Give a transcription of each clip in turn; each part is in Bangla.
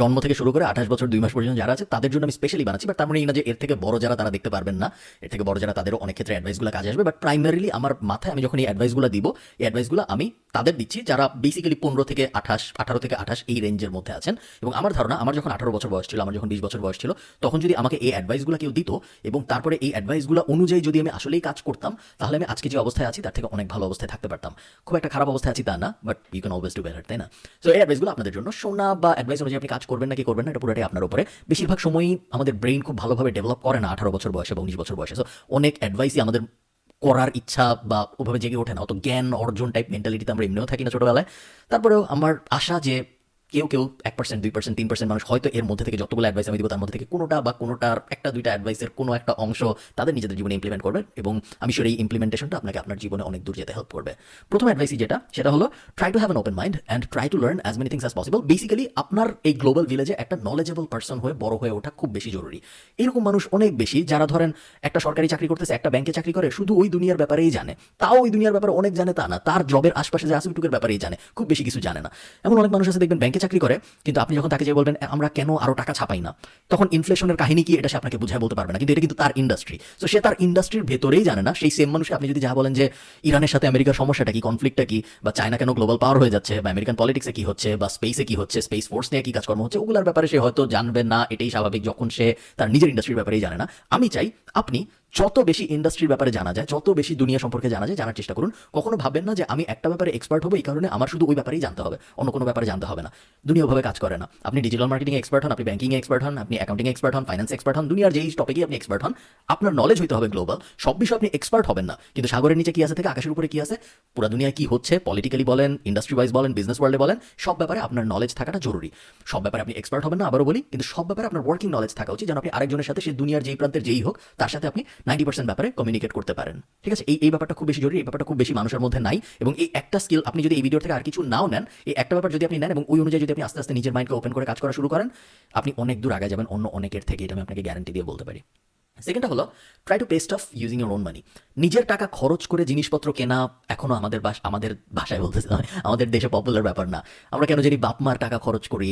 জন্ম থেকে শুরু করে 28 বছর 2 মাস পর্যন্ত যারা আছে তাদের জন্য আমি স্পেশালি বানাচ্ছি। বাট তার মানে এই না যে এর থেকে বড় যারা তারা দেখতে পারবেন না, এর থেকে বড় যারা তাদেরও অনেক ক্ষেত্রে অ্যাডভাইসগুলো কাজে আসবে। বাট প্রাইমারিলি আমার মাথায় আমি যখন এই অ্যাডভাইসগুলো দিব, এই অ্যাডভাইসগুলো আমি তাদের দিচ্ছি যারা বেসিক্যালি 15 থেকে 28, 18 থেকে 28 এই রেঞ্জের মধ্যে আছেন। এবং আমার ধারণা, আমার যখন 18 বছর বয়স ছিল, আমার যখন 20 বছর বয়স ছিল, তখন যদি আমাকে এই অ্যাডভাইসগুলো কেউ দিত এবং তারপরে এই অ্যাডভাইসগুলো অনুযায়ী যদি আমি আসলেই কাজ করতাম, তাহলে আমি আজকে যে অবস্থায় আছি তার থেকে অনেক ভালো অবস্থায় থাকতে পারতাম। খুব একটা খারাপ অবস্থায় আছি তা না, but you can always do better, তাই না? সো এই অ্যাডভাইসগুলো আপনাদের জন্য। শোনা বা অ্যাডভাইস অনুযায়ী আপনি কাজ করবেন না কি করবেন না, এটা পুরোটাই আপনার উপরে। বেশিরভাগ সময়ই আমাদের ব্রেইন খুব ভালোভাবে ডেভেলপ করে না 18 বছর বয়সে বা 19 বছর বয়সে। সো অনেক অ্যাডভাইসই আমাদের করার ইচ্ছা বা ওভাবে জেগে ওঠে না, অত জ্ঞান অর্জন টাইপ মেন্টালিটিতে আমরা এমনিও থাকি না ছোটবেলায়। তারপরেও আমার আশা যে কেউ 1%, 2%, 3% মানুষ হয়তো এর মধ্যে থেকে যতগুলো অ্যাডভাইস আমি দিব তার মধ্যে থেকে কোনোটা বা কোনোটার একটা দুইটা অ্যাডভাইসের কোনো একটা অংশ তাদের নিজেদের জীবনে ইমপ্লিমেন্ট করবে, এবং আমি শিওর এই ইমপ্লিমেন্টেশনটা আপনাকে আপনার জীবনে অনেক দূর যেতে হেল্প করবে। প্রথম অ্যাডভাইসই যেটা, সেটা হলো try to have an open mind and try to learn as many things as possible. Basically আপনার এই গ্লোবাল ভিলেজে একটা নলেজেবল পার্সন হয়ে বড় হয়ে ওঠা খুব বেশি জরুরি। এরকম মানুষ অনেক বেশি, যারা ধরেন একটা সরকারি চাকরি করতেছে, একটা ব্যাংকে চাকরি করে, শুধু ওই দুনিয়ার ব্যাপারেই জানে। তাও ওই দুনিয়ার ব্যাপারে অনেক জানে তা না, তার জবের আশপাশে যে আছে ওইটুকুর ব্যাপারেই জানে, খুব বেশি কিছু জানে না। এমন অনেক মানুষ আছে দেখবেন ব্যাংকে চাকরি করে, কিন্তু আপনি যখন তাকে যে বলবেন আমরা কেন আরো টাকা ছাপাই না, তখন ইনফ্লেশনের কাহিনী কি এটা সে আপনাকে বুঝায় বলতে পারবে না, কিন্তু এটা কিন্তু তার ইন্ডাস্ট্রি। তো সে তার ইন্ডাস্ট্রির ভেতরেই জানে না। সেই সেম মানুষকে আপনি যদি যা বলেন যে ইরানের সাথে আমেরিকার সমস্যাটা কি, কনফ্লিক্টটা কি, বা চায়না কেন গ্লোবাল পাওয়ার হয়ে যাচ্ছে, বা আমেরিকান পলিটিক্সে কি হচ্ছে, বা স্পেসে কি হচ্ছে, স্পেস ফোর্স নিয়ে কি কাজকর্ম হচ্ছে, ওগুলোর ব্যাপারে সে হয়তো জানবে না, এটাই স্বাভাবিক যখন সে তার নিজের ইন্ডাস্ট্রির ব্যাপারেই জানে না। আমি চাই আপনি যত বেশি ইন্ডাস্ট্রির ব্যাপারে জানা যায়, যত বেশি দুনিয়া সম্পর্কে জানা যায়, জানার চেষ্টা করুন। কখনো ভাববেন না যে আমি একটা ব্যাপারে এক্সপার্ট হবো, এই কারণে আমার শুধু ওই ব্যাপারেই জানতে হবে, অন্য কোনো ব্যাপারে জানতে হবে না। দুনিয়া ওভাবে কাজ করে না। আপনি ডিজিটাল মার্কেটিং এক্সপার্ট হন, আপনি ব্যাংকিং এক্সপার্ট হন, আপনি অ্যাকাউন্টিং এক্সপার্ট হন, ফাইন্যান্স এক্সপার্ট হন, দুনিয়ার যেই টপিকে আপনি এক্সপার্ট হন, আপনার নলেজ হইতে হবে গ্লোবাল। সব বিষয়ে আপনি এক্সপার্ট হবেন না, কিন্তু সাগরের নিচে কি আছে থেকে আকাশের উপরে কি আছে, পুরো দুনিয়ায় কি হচ্ছে, পলিটিক্যালি বলেন, ইন্ডাস্ট্রি ওয়াইজ বলেন, বিজনেস ওয়ার্ল্ডে বলেন, সব ব্যাপারে আপনার নলেজ থাকাটা জরুরি। সব ব্যাপারে আপনি এক্সপার্ট হবেন না, আবারও বলি, কিন্তু সব ব্যাপারে আপনার ওয়ার্কিং নলেজ থাকা উচিত, যেন আপনি আরেকজনের সাথে সেই দুনিয়ার যেই প্রান্তের যেই হোক তার সাথে আপনি 90% ব্যাপারে কমিউনিকেট করতে পারেন। ঠিক আছে? এই ব্যাপারটা খুব বেশি জরুরি, এই ব্যাপারটা খুব বেশি মানুষের মধ্যে নাই। এবং এই একটা স্কিল আপনি যদি এই ভিডিও থেকে আর কিছু নাও নেন, এই একটা ব্যাপার যদি আপনি নেন এবং ওই অনুযায়ী যদি আপনি আস্তে আস্তে নিজের মাইন্ডকে ওপেন করে কাজ করা শুরু করেন, আপনি অনেক দূর আগে যাবেন অন্য অনেকের থেকে, এটা আমি আপনাকে গ্যারান্টি দিয়ে বলতে পারি। সেকেন্ডটা হলো try to pay staff using your own মানি। নিজের টাকা খরচ করে জিনিসপত্র কেনা এখনো আমাদের ভাষায় বলতেছে আমাদের দেশে পপুলার ব্যাপার না। আমরা কেন জানি বাপ মার টাকা খরচ করি,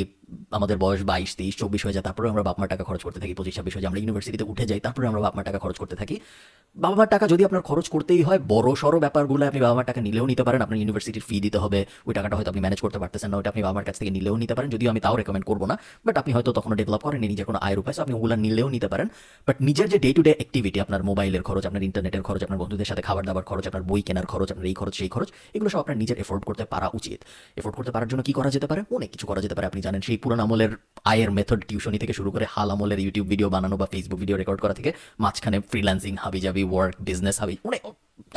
আমাদের বয়স 22, 23, 24 হয়ে যায়, তারপরে আমরা বাপ মার টাকা খরচ করতে থাকি, 25, 26 হয়ে যায়, আমরা ইউনিভার্সিটিতে উঠে যাই, তারপরে আমরা বাপ মার টাকা খরচ করতে থাকি। বাবা মার টাকা যদি আপনার খরচ করতেই হয়, বড় সড়ো ব্যাপারগুলো আপনি বাবা মার টাকা নিলেও নিতে পারেন। আপনার ইউনিভার্সিটির ফি দিতে হবে, ওই টাকাটা হয়তো আপনি ম্যানেজ করতে পারতেছেন না, ওটা আপনি বাবা মার কাছ থেকে নিলেও নিতে পারেন, যদিও আমি তাও রেকমেন্ড করবো না। বাট আপনি হয়তো তখনও ডেভেলপ করেন নিজের কোনো আয়ের উপায়, আপনি ওগুলো নিলেও নিতে পারেন। বাট নিজের যে ডে টু ডে অ্যাক্টিভিটি, আপনার মোবাইলের খরচ, আপনার ইন্টারনেটের খরচ, আপনার বন্ধুদের সাথে খাবার দাবার খরচ, আপনার বই কেনার খরচ, আপনার এই খরচ সেই খরচ, এগুলো সব আপনার নিজের এফোর্ড করতে পারা উচিত। এফোর্ড করতে পারার জন্য কি করা যেতে পারে? অনেক কিছু করা যেতে পারে। আপনি জানেন সেই পুরান আমলের আয়ের মেথড, টিউশনি থেকে শুরু করে হাল আমলের ইউটিউব ভিডিও বানানো বা ফেসবুক ভিডিও রেকর্ড করা থেকে মাঝখানে ফ্রিল্যান্সিং, হাবিজাবি ওয়ার্ক, বিজনেস হাবি, অনেক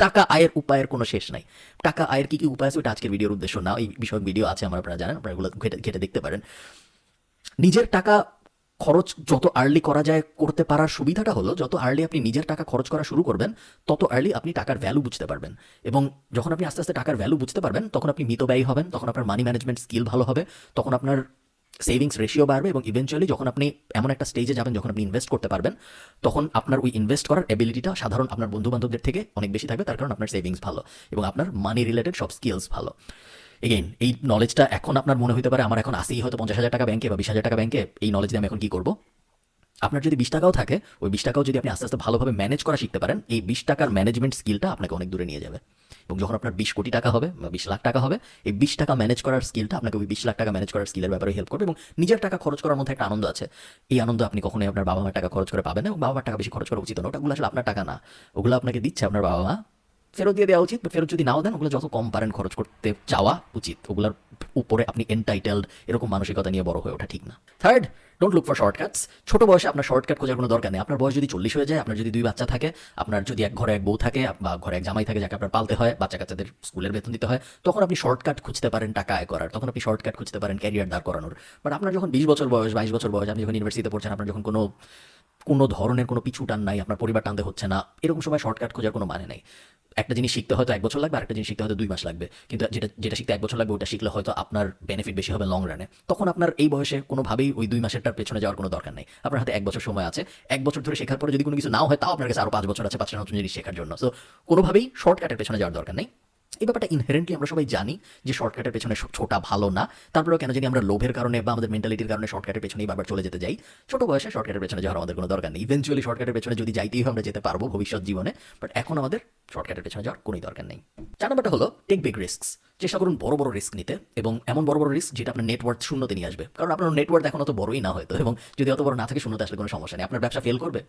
টাকা আয়ের উপায়ের কোনো শেষ নাই। টাকা আয়ের কি কি উপায় আছে ওটা আজকের ভিডিওর উদ্দেশ্য না, এই বিষয়ক ভিডিও আছে আমার, আপনারা জানেন, আপনারা এগুলো ঘেটে দেখতে পারেন। নিজের টাকা খরচ যত আর্লি করা যায় করতে পারার সুবিধাটা হলো, যত আর্লি আপনি নিজের টাকা খরচ করা শুরু করবেন, তত আর্লি আপনি টাকার ভ্যালু বুঝতে পারবেন। এবং যখন আপনি আস্তে আস্তে টাকার ভ্যালু বুঝতে পারবেন, তখন আপনি মিতব্যয়ী হবেন, তখন আপনার মানি ম্যানেজমেন্ট স্কিল ভালো হবে, তখন আপনার সেভিংস রেশিও বাড়বে, এবং ইভেনচুয়ালি যখন আপনি এমন একটা স্টেজে যাবেন যখন আপনি ইনভেস্ট করতে পারবেন, তখন আপনার ওই ইনভেস্ট করার এবিলিটিটা সাধারণ আপনার বন্ধু বান্ধবদের থেকে অনেক বেশি থাকবে, তার কারণ আপনার সেভিংস ভালো এবং আপনার মানি রিলেটেড সব স্কিলস ভালো। এগেইন এই নলেজটা এখন আপনার মনে হতে পারে আমার এখন আসেই হয়তো 50,000 টাকা ব্যাংকে বা 20,000 টাকা ব্যাংকে, এই নলেজ দিয়ে আমি এখন কি করবো? আপনার যদি 20 টাকাও থাকে, ওই 20 টাকাও যদি আপনি আস্তে আস্তে ভালোভাবে ম্যানেজ করা শিখতে পারেন, এই 20 টাকার ম্যানেজমেন্ট স্কিলটা আপনাকে অনেক দূরে নিয়ে যাবে। এবং যখন আপনার 20 কোটি টাকা হবে বা 20 লাখ টাকা হবে, এই 20 টাকা ম্যানেজ করার স্কিলটা আপনাকে ওই 20 লাখ টাকা ম্যানেজ করার স্কিলের ব্যাপারে হেল্প করবে। এবং নিজের টাকা খরচ করার মধ্যে একটা আনন্দ আছে, এই আনন্দ আপনি কখনোই আপনার বাবা মার টাকা খরচ করে পাবেন না, এবং বাবা মার টাকা বেশি খরচ করা উচিত না। ওটাগুলো আসলে আপনার টাকা না, ওগুলো আপনাকে দিচ্ছে আপনার বাবা মা, ফেরত দিয়ে দেওয়া উচিত। ফেরত যদি নাও দেন, ওগুলো যত কম পারেন খরচ করতে যাওয়া উচিত। ওগুলোর উপরে আপনি এনটাইটেলড এরকম মানসিকতা নিয়ে বড় হয়ে ওঠা ঠিক না। Third, don't look for shortcuts. ছোট বয়সে আপনার শর্টকাট খোঁজার কোনো দরকার নেই। আপনার বয়স যদি 40 হয়ে যায়, আপনার যদি 2 বাচ্চা থাকে, আপনার যদি এক ঘরে এক বউ থাকে বা ঘরে এক জামাই থাকে যাকে আপনার পালতে হয়, বাচ্চা কাচ্চাদের স্কুলের বেতন দিতে হয়, তখন আপনি শর্টকাট খুঁজতে পারেন টাকা আয় করার, তখন আপনি শর্টকাট খুঁজতে পারেন ক্যারিয়ার দাঁড় করানোর। বাট আপনার যখন 20 বছর বয়স, 22 বছর বয়স, আপনি যখন ইউনিভার্সিটিতে পড়ছেন, আপনার যখন কোনো ধরনের কোনো পিছু টান নাই, আপনার পরিবার টানতে হচ্ছে না, এরকম সময় শর্টকাট খোঁজার কোনো মানে নেই। একটা জিনিস শিখতে হয়তো 1 বছর লাগবে, আরেকটা জিনিস শিখতে হয়তো 2 মাস লাগবে, কিন্তু যেটা শিখতে 1 বছর লাগবে, ওটা শিখলে হয়তো আপনার বেনিফিট বেশি হবে লং রানে। তখন আপনার এই বয়সে কোনোভাবেই ওই 2 মাসেরটার পেছনে যাওয়ার কোনো দরকার নেই। আপনার হাতে 1 বছর সময় আছে, 1 বছর ধরে শেখার পরে যদি কোনো কিছু নাও হয়, তাও আপনার কাছে আরো 5 বছর আছে 5টা নতুন জিনিস শেখার জন্য। সো কোনোভাবেই শর্টকাটের পেছনে যাওয়ার দরকার নেই। এই ব্যাপারটা ইনহেরেন্টলি আমরা সবাই জানি যে শর্টকাটের পেছনে ছোটা ভালো না, তারপরেও কেন জানি আমরা লোভের কারণে বা আমাদের মেন্টালিটির কারণে শর্টকাটের পেছনেই বারবার চলে যেতে যাই। ছোট বয়সে শর্টকাটের পেছনে যাওয়ার আমাদের কোনো দরকার নেই। ইভেনচুয়ালি শর্টকাটের পেছনে যদি যাইতেই হয় আমরা যেতে পারবো ভবিষ্যৎ জীবনে, বাট এখন আমাদের শর্টকাটের পেছনে যাওয়ার কোনোই দরকার নেই। 4 নাম্বারটা হলো টেক বিগ রিস্কস। চেষ্টা করুন বড় বড় রিস্ক নিতে, এবং এমন বড় বড় রিস্ক যেটা আপনার নেটওয়ার্থ শূন্যতে নিয়ে আসবে। কারণ আপনার নেটওয়ার্থ এখন অত বড়ই না হয়তো, এবং যদি অত বড় না থাকে শূন্যতে আসলে কোনো সমস্যা নেই। আপনার ব্যবসা ফেল করবে,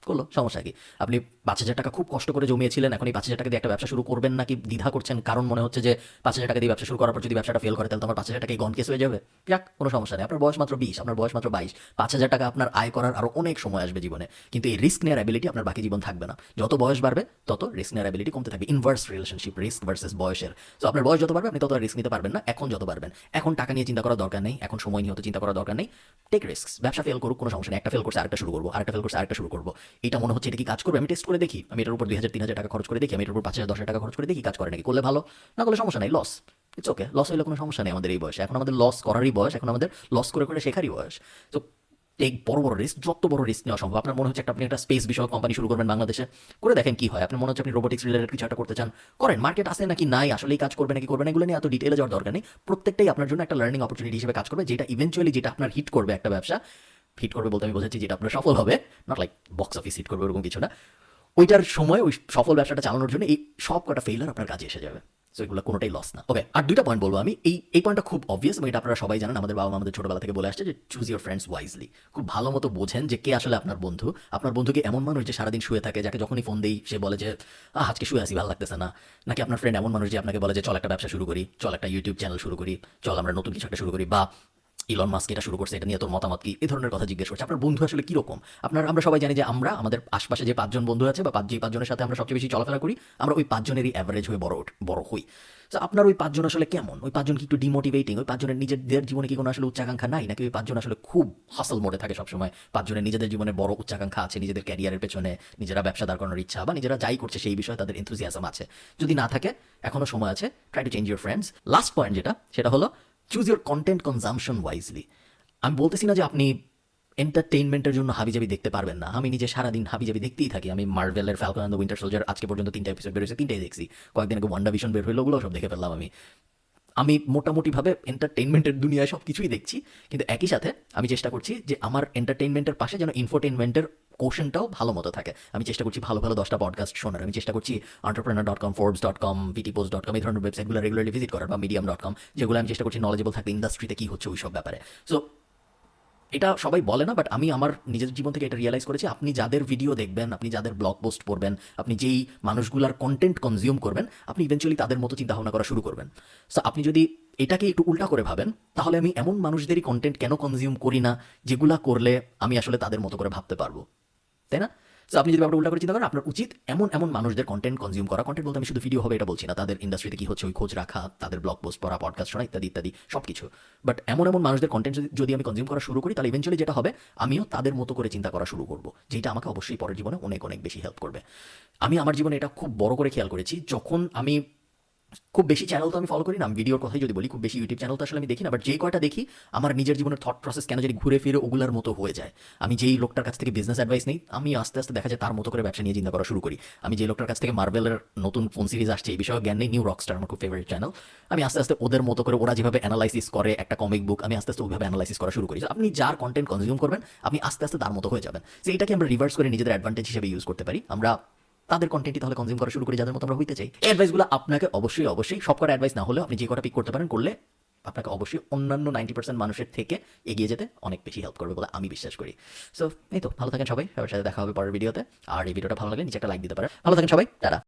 করলো, সমস্যা কি? আপনি 5,000 টাকা খুব কষ্ট করে জমিয়েছিলেন, এখন এই 5,000 টাকা দিয়ে একটা ব্যবসা শুরু করবেন নাকি দ্বিধা করছেন, কারণ মনে হচ্ছে যে 5,000 টাকা দিয়ে ব্যবসা শুরু করার পর যদি ব্যবসাটা ফেল করে তাহলে তোমার 5,000 টাকাই গন কেস হয়ে যাবে। যাক, কোনো সমস্যা নেই। আপনার বয়স মাত্র 20, আপনার বয়স মাত্র 22, 5,000 টাকা আপনার আয় করার আরও অনেক সময় আসবে জীবনে, কিন্তু এই রিস্ক নেওয়ার অ্যাবিলিটি আপনার বাকি জীবন থাকবে না। যত বয়স বাড়বে তত রিস্ক নেওয়ার অ্যাবিলিটি কমতে থাকবে। ইনভার্স রিলেশনশিপ, রিস্ক ভার্সেস বয়সের। তো আপনার বয়স যত বাড়বে আপনি তত রিস্ক নিতে পারবেন না। এখন যত পারবেন, এখন টাকা নিয়ে চিন্তা করার দরকার নেই, এখন সময় নিয়ে হতে চিন্তা করার দরকার নেই। Take risk. ব্যবসা ফেল করুক, কোনো সমস্যা নেই। একটা ফেল করছে আরেকটা শুরু করবো, আরেকটা ফেল করছে আরেকটা শুরু করবো। এটা মনে হচ্ছে এটা কি কাজ করবে, আমি টেস্ট করে দেখি, আমি এটার উপর 2,000-3,000 টাকা খরচ করে দেখি, আমি এটার উপর 5,000-10,000 টাকা খরচ করে দেখি কাজ করে নাকি। করলে ভালো, না করলে সমস্যা নেই, লস, ইটস ওকে। লস হইলে কোনো সমস্যা নেই আমাদের এই বয়সে। এখন আমাদের লস করারই বয়স, এখন আমাদের লস করে করে শেখারই বয়স। তো এই বড় বড় রিস্ক, যত বড় রিস্ক নেওয়া সম্ভব। আপনার মনে হচ্ছে আপনি একটা স্পেস বিষয়ক কোম্পানি শুরু করবেন বাংলাদেশে, করে দেখেন কি হয়। আপনার মনে হচ্ছে আপনি রোবোটিক্স রিলেটেড কিছু একটা করতে চান, করেন। মার্কেট আছে নাকি নাই, আসলেই কাজ করবে নাকি করবে না, এগুলো নিয়ে এত ডিটেলে যাওয়ার দরকার নেই। প্রত্যেকটাই আপনার জন্য একটা লার্নিং অপরচুনিটি হিসেবে কাজ করবে, যেটা ইভেনচুয়ালি যেটা আপনার হিট করবে একটা ব্যবসা। হিট করবে বলতে আমি বোঝাচ্ছি যেটা আপনার সফল হবে, not like box office hit করবে ওরকম কিছু না। ওইটার সময় ওই সফল ব্যবসাটা চালানোর জন্য এই সব কটা ফেইলার আপনার কাজে এসে যাবে। সো এগুলো কোনোটাই লস না। ওকে, আর 2টা পয়েন্ট বলবো আমি। এই পয়েন্টটা খুব অবভিয়াস, এবং এটা আপনারা সবাই জানেন। আমাদের বাবা মা আমাদের ছোটবেলা থেকে বলে আসছে যে চুজ ইউর ফ্রেন্ডস ওয়াইজলি। খুব ভালো মতো বোঝেন যে কে আসলে আপনার বন্ধু। আপনার বন্ধুকে এমন মানুষ যে সারাদিন শুয়ে থাকে, যাকে যখনই ফোন দেই সে বলে যে আজকে শুয়ে আসি, ভালো লাগতেছে না। নাকি আপনার ফ্রেন্ড এমন মানুষ যে আপনাকে বলে যে চল একটা ব্যবসা শুরু করি, চল একটা ইউটিউব চ্যানেল শুরু করি, চল আমরা নতুন কিছু একটা শুরু করি, বা ইলন মাস্ক এটা শুরু করছে, এটা নিয়ে তোর মতামত কি, এই ধরনের কথা জিজ্ঞেস করছে। আপনার বন্ধু আসলে কিরকম? আমরা সবাই জানি যে আমরা আমাদের আশপাশে যে 5 জন বন্ধু আছে, বা যে 5 জনের সাথে আমরা সবচেয়ে বেশি চলাফেরা করি, আমরা ওই 5 জনেরই অ্যাভারেজ হয়ে বড় হই। তো আপনার ওই 5 জন আসলে কেমন? ওই 5 জন কি একটু ডিমোটিভেটিং? ওই 5 জনের নিজেদের জীবনে কি কোনো আসলে উচ্চাকাঙ্ক্ষা নাই, নাকি ওই 5 জন আসলে খুব হাসল মোডে থাকে সবসময়? 5 জনের নিজেদের জীবনে বড় উচ্চাকাঙ্ক্ষা আছে, নিজেদের ক্যারিয়ারের পেছনে, নিজেরা ব্যবসা দাঁড় করানোর ইচ্ছা, বা নিজেরা যাই করছে সেই বিষয়ে তাদের এনথুজিয়াজম আছে। যদি না থাকে, এখনো সময় আছে, try to change your friends. Last point যেটা, সেটা হলো choose your content consumption wisely. আমি বলতেছি না যে আপনি এন্টারটেইনমেন্টের জন্য হাবিজাবি দেখতে পারবেন না। আমি নিজে সারাদিন হাবিজাবি দেখতেই থাকি। আমি মার্ভেলের Falcon and the winter soldier আজকে পর্যন্ত 3টা এপিসোড বের হয়েছে, 3টাই দেখছি। কয়েকদিন আগে ওয়ান্ডাভিশন বের হইলো, ওগুলো সব দেখে ফেললাম আমি মোটামুটিভাবে এন্টারটেইনমেন্টের দুনিয়ায় সব কিছুই দেখছি, কিন্তু একই সাথে আমি চেষ্টা করছি যে আমার এন্টারটেইনমেন্টের পাশে যেন ইনফোটেইনমেন্টের কোশনটাও ভালো মতো থাকে। আমি চেষ্টা করছি ভালো ভালো 10টা পডকাস্ট শোনার। আমি চেষ্টা করছি entrepreneur.com, forbes.com, vtpost.com এই ধরনের ওয়েবসাইটগুলো রেগুলারলি ভিজিট করার, বা medium.com, যেগুলো আমি চেষ্টা করছি নলেজেবল থাকতে ইন্ডাস্ট্রিতে কী হচ্ছে ওই সব ব্যাপারে। সো এটা সবাই বলে না, বাট আমি আমার নিজের জীবন থেকে এটা রিয়েলাইজ করেছি, আপনি যাদের ভিডিও দেখবেন, আপনি যাদের ব্লগ পোস্ট পড়বেন, আপনি যেই মানুষগুলার কন্টেন্ট কনজিউম করবেন, আপনি ইভেনচুয়ালি তাদের মতো চিন্তাভাবনা করা শুরু করবেন। সো আপনি যদি এটাকে একটু উল্টা করে ভাবেন, তাহলে আমি এমন মানুষদেরই কন্টেন্ট কেন কনজিউম করি না যেগুলা করলে আমি আসলে তাদের মতো করে ভাবতে পারবো, তাই না? সো আপনি যদি ব্যাপারটা উল্টা করে চিন্তা করেন, আপনার উচিত এমন মানুষদের কন্টেন্ট কনজিউম করা। কন্টেন্ট বলতে আমি শুধু ভিডিও হবে এটা বলছি না, তাদের ইন্ডাস্ট্রিতে কি হচ্ছে ওই খোঁজ রাখা, তাদের ব্লগ পোস্ট পড়া, পডকাস্ট শোনা, ইত্যাদি ইত্যাদি সব কিছু। বাট এমন মানুষদের কন্টেন্ট যদি আমি কনজিউম করা শুরু করি, তাহলে ইভেনচুয়ালি যেটা হবে, আমিও তাদের মতো করে চিন্তা করা শুরু করবো, যেটা আমাকে অবশ্যই পরের জীবনে অনেক অনেক বেশি হেল্প করবে। আমি আমার জীবনে এটা খুব বড় করে খেয়াল করেছি, যখন আমি খুব বেশি চ্যানেল তো আমি ফলো করি না, আমি ভিডিওর কথাই যদি বলি, খুব বেশি ইউটিউব চ্যানেল তো আসলে আমি দেখি না, বাট যেই কয়টা দেখি আমার নিজের জীবনের থট প্রসেস কেন যদি ঘুরে ফিরে ওগুলার মতো হয়ে যায়। আমি যেই লোকটার কাছ থেকে বিজনেস অ্যাডভাইস নেই, আমি আস্তে আস্তে দেখা যায় তার মতো করে ব্যবসা নিয়ে চিন্তা করা শুরু করি। আমি যে লোকটার কাছ থেকে মার্ভেলের নতুন ফোন সিরিজ আসছে এই বিষয়ে জ্ঞান নেই, নিউ রকস্টার আমার খুব ফেভারিট চ্যানেল, আমি আস্তে আস্তে ওদের মতো করে, ওরা যেভাবে অ্যানালাইসিস করে একটা কমিক বুক, আমি আস্তে আস্তে ওইভাবে অ্যানালাইসিস করা শুরু করি। আপনি যার কন্টেন্ট কনজিউম করবেন, আপনি আস্তে আস্তে তার মতো হয়ে যাবেন। সো এটাকে আমরা রিভার্স করে নিজেদের অ্যাডভান্টেজ হিসেবে ইউজ করতে পারি। আমরা তাদের কন্টেন্টই তাহলে কনজিউম করা শুরু করি যাদের মতো আমরা হইতে চাই। এই অ্যাডভাইসগুলো আপনাকে অবশ্যই সব কটা অ্যাডভাইস না হলেও আপনি যে কটা পিক করতে পারেন, করলে আপনাকে অবশ্যই অন্যান্য 90% মানুষের থেকে এগিয়ে যেতে অনেক বেশি হেল্প করবে বলে আমি বিশ্বাস করি। সো এই তো, ভালো থাকেন সবাই, সবার সাথে দেখা হবে পরের ভিডিওতে। আর এই ভিডিওটা ভালো লাগলে নিচে একটা লাইক দিতে পারেন। ভালো থাকেন সবাই, টাটা।